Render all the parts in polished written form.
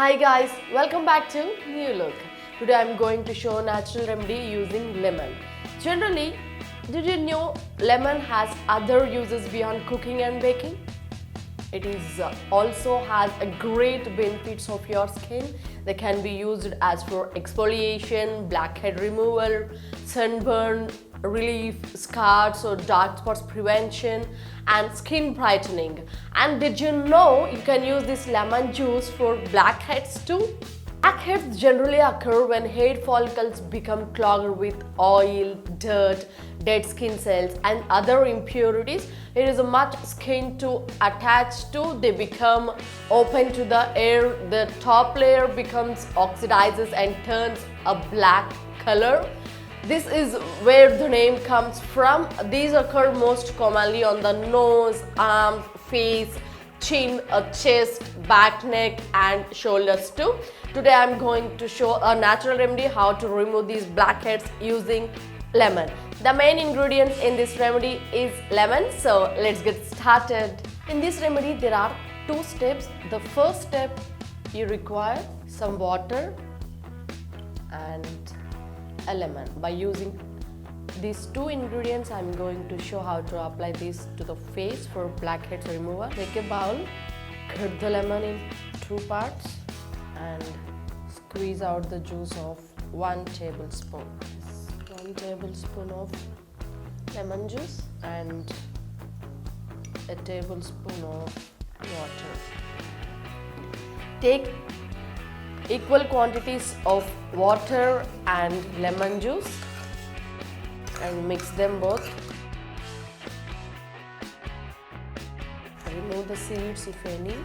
Hi guys, welcome back to New Look. Today I'm going to show a natural remedy using lemon. Generally, did you know lemon has other uses beyond cooking and baking? It is also has a great benefits of your skin. They can be used as for exfoliation, blackhead removal, sunburn relief, scars or dark spots prevention, and skin brightening. And did you know you can use this lemon juice for blackheads too? Blackheads generally occur when hair follicles become clogged with oil, dirt, dead skin cells and other impurities. There is much skin to attach to. They become open to the air. The top layer becomes oxidizes and turns a black color. This is where the name comes from. These occur most commonly on the nose, arms, face, chin, chest, back, neck and shoulders too. Today I am going to show a natural remedy how to remove these blackheads using lemon. The main ingredients in this remedy is lemon, so let's get started. In this remedy there are two steps. The first step, you require some water and a lemon. By using these two ingredients, I'm going to show how to apply this to the face for blackheads removal. Take a bowl, cut the lemon in two parts and squeeze out the juice of 1 tablespoon. 1 tablespoon of lemon juice and a tablespoon of water. Take equal quantities of water and lemon juice and mix them both. Remove the seeds if any.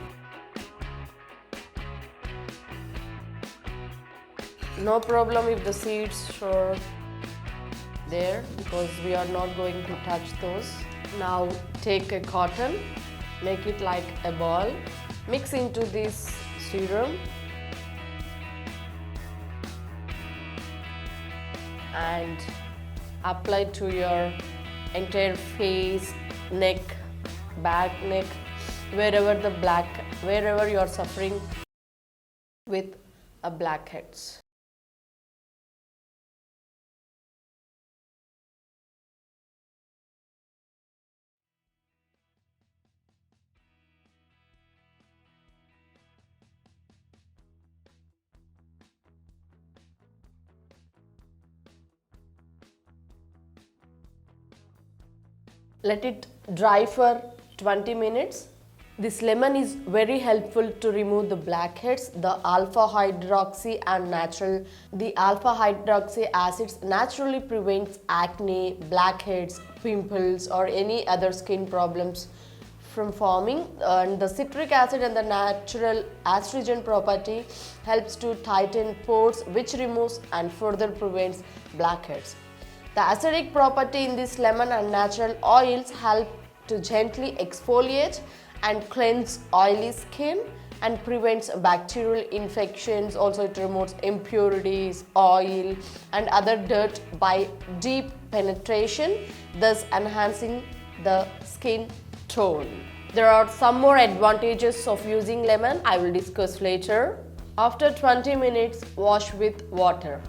No problem if the seeds are there because we are not going to touch those. Now take a cotton, make it like a ball, mix into this serum and apply to your entire face, neck, back, neck, wherever you are suffering with a blackheads. Let it dry for 20 minutes. This lemon is very helpful to remove the blackheads. The alpha hydroxy acids naturally prevents acne, blackheads, pimples or any other skin problems from forming, and the citric acid and the natural astringent property helps to tighten pores, which removes and further prevents blackheads. The acidic property in this lemon and natural oils help to gently exfoliate and cleanse oily skin and prevents bacterial infections. Also it removes impurities, oil and other dirt by deep penetration, thus enhancing the skin tone. There are some more advantages of using lemon I will discuss later. After 20 minutes, wash with water.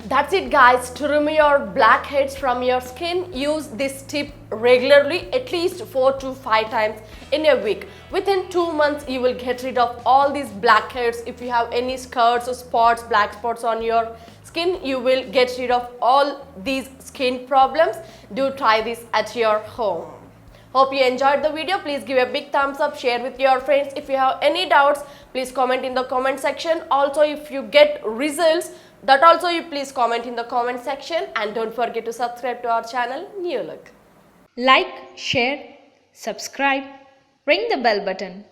That's it guys. To remove your blackheads from your skin, use this tip regularly, at least 4 to 5 times in a week. Within 2 months, you will get rid of all these blackheads. If you have any scars or spots, black spots on your skin, you will get rid of all these skin problems. Do try this at your home. Hope you enjoyed the video. Please give a big thumbs up, share with your friends. If you have any doubts, please comment in the comment section. Also, if you get results, that also you please comment in the comment section, and don't forget to subscribe to our channel New Look. Like, share, subscribe, ring the bell button.